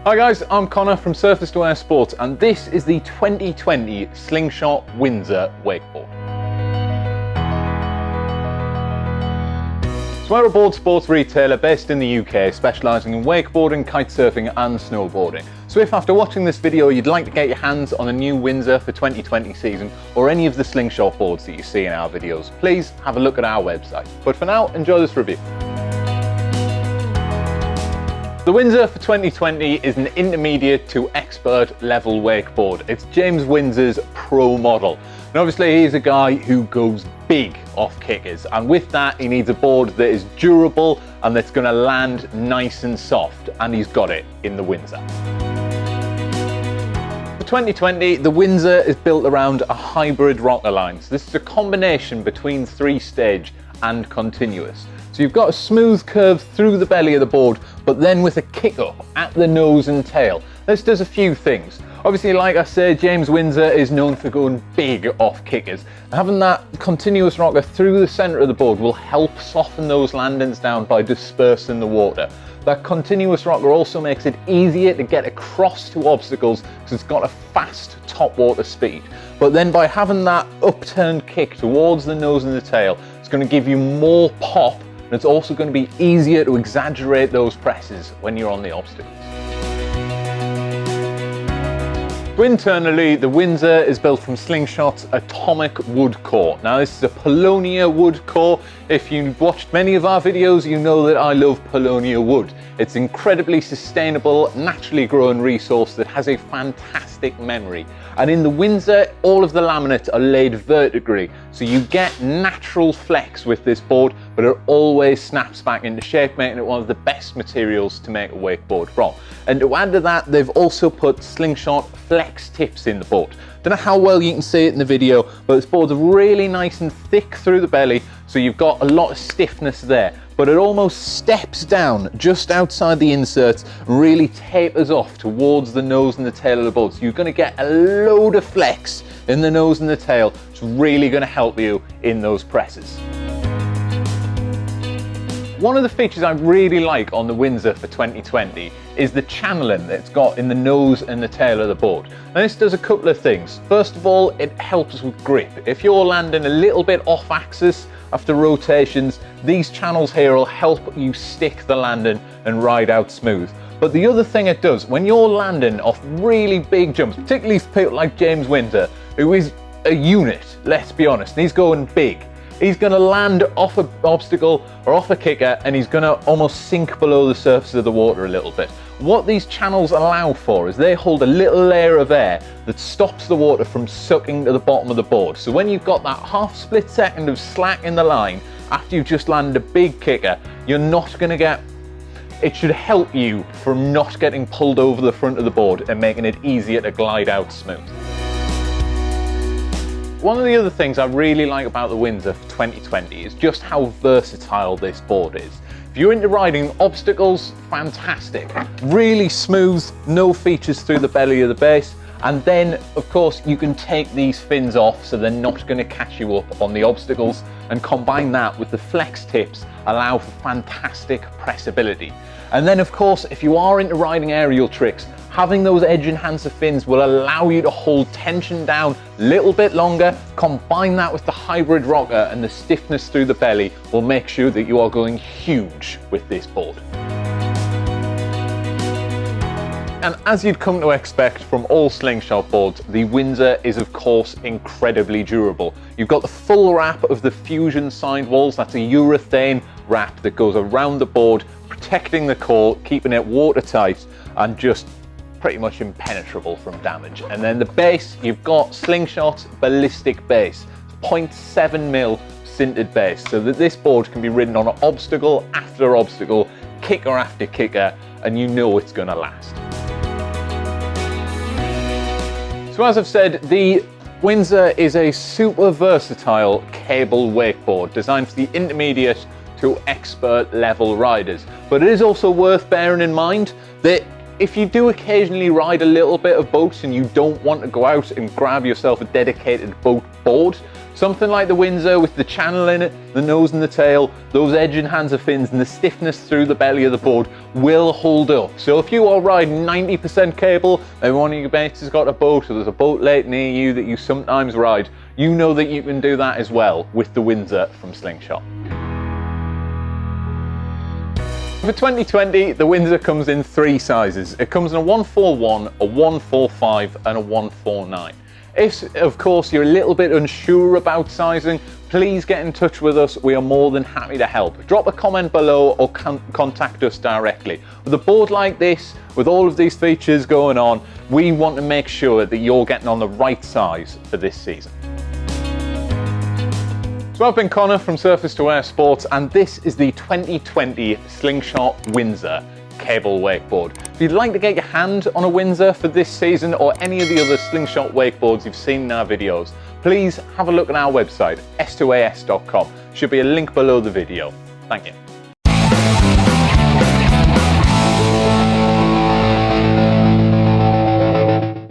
Hi guys, I'm Connor from Surface to Air Sports and this is the 2020 Slingshot Windsor wakeboard. So we're a board sports retailer based in the UK specialising in wakeboarding, kitesurfing and snowboarding. So if after watching this video you'd like to get your hands on a new Windsor for 2020 season or any of the Slingshot boards that you see in our videos, please have a look at our website. But for now, enjoy this review. The Windsor for 2020 is an intermediate to expert level wakeboard. It's James Windsor's pro model. And obviously he's a guy who goes big off kickers, and with that he needs a board that is durable and that's going to land nice and soft, and he's got it in the Windsor. For 2020, the Windsor is built around a hybrid rocker line. So this is a combination between 3-stage and continuous. So you've got a smooth curve through the belly of the board, but then with a kick up at the nose and tail. This does a few things. Obviously, like I said, James Windsor is known for going big off kickers. Having that continuous rocker through the centre of the board will help soften those landings down by dispersing the water. That continuous rocker also makes it easier to get across to obstacles because it's got a fast top water speed. But then by having that upturned kick towards the nose and the tail, it's going to give you more pop, and it's also going to be easier to exaggerate those presses when you're on the obstacles. So internally, the Windsor is built from Slingshot's atomic wood core. Now this is a Paulownia wood core. If you've watched many of our videos, you know that I love Paulownia wood. It's incredibly sustainable, naturally grown resource that has a fantastic memory. And in the Windsor, all of the laminates are laid vertically, so you get natural flex with this board, but it always snaps back into shape, making it one of the best materials to make a wakeboard from. And to add to that, they've also put Slingshot flex tips in the board. Don't know how well you can see it in the video, but this board's really nice and thick through the belly, so you've got a lot of stiffness there. But it almost steps down just outside the inserts, really tapers off towards the nose and the tail of the board. So you're going to get a load of flex in the nose and the tail. It's really going to help you in those presses. One of the features I really like on the Windsor for 2020 is the channeling that it's got in the nose and the tail of the board. And this does a couple of things. First of all, it helps with grip. If you're landing a little bit off axis after rotations, these channels here will help you stick the landing and ride out smooth. But the other thing it does, when you're landing off really big jumps, particularly for people like James Windsor, who is a unit, let's be honest, and he's going big. He's going to land off an obstacle or off a kicker, and he's going to almost sink below the surface of the water a little bit. What these channels allow for is they hold a little layer of air that stops the water from sucking to the bottom of the board. So when you've got that half split second of slack in the line after you've just landed a big kicker, you're not going to get... It should help you from not getting pulled over the front of the board and making it easier to glide out smooth. One of the other things I really like about the Windsor for 2020 is just how versatile this board is. If you're into riding obstacles, fantastic. Really smooth, no features through the belly of the base. And then, of course, you can take these fins off so they're not going to catch you up on the obstacles, and combine that with the flex tips allow for fantastic pressability. And then, of course, if you are into riding aerial tricks, having those edge enhancer fins will allow you to hold tension down a little bit longer. Combine that with the hybrid rocker, and the stiffness through the belly will make sure that you are going huge with this board. And as you'd come to expect from all Slingshot boards, the Windsor is of course incredibly durable. You've got the full wrap of the fusion sidewalls. That's a urethane wrap that goes around the board, protecting the core, keeping it watertight and just pretty much impenetrable from damage. And then the base, you've got Slingshot's ballistic base, 0.7mm sintered base, so that this board can be ridden on obstacle after obstacle, kicker after kicker, and you know it's going to last. So as I've said, the Windsor is a super versatile cable wakeboard designed for the intermediate to expert level riders. But it is also worth bearing in mind that if you do occasionally ride a little bit of boat and you don't want to go out and grab yourself a dedicated boat board, Something like the Windsor with the channel in it, the nose and the tail, those edge enhancer fins and the stiffness through the belly of the board will hold up. So if you are riding 90% cable, maybe one of your mates has got a boat or there's a boat lake near you that you sometimes ride, you know that you can do that as well with the Windsor from Slingshot. For 2020, the Windsor comes in 3 sizes. It comes in a 141, a 145 and a 149. If, of course, you're a little bit unsure about sizing, please get in touch with us. We are more than happy to help. Drop a comment below or contact us directly. With a board like this, with all of these features going on, we want to make sure that you're getting on the right size for this season. So I've been Connor from Surface to Air Sports, and this is the 2020 Slingshot Windsor cable wakeboard. If you'd like to get your hand on a Windsor for this season or any of the other Slingshot wakeboards you've seen in our videos, please have a look at our website, s2as.com. Should be a link below the video. Thank you.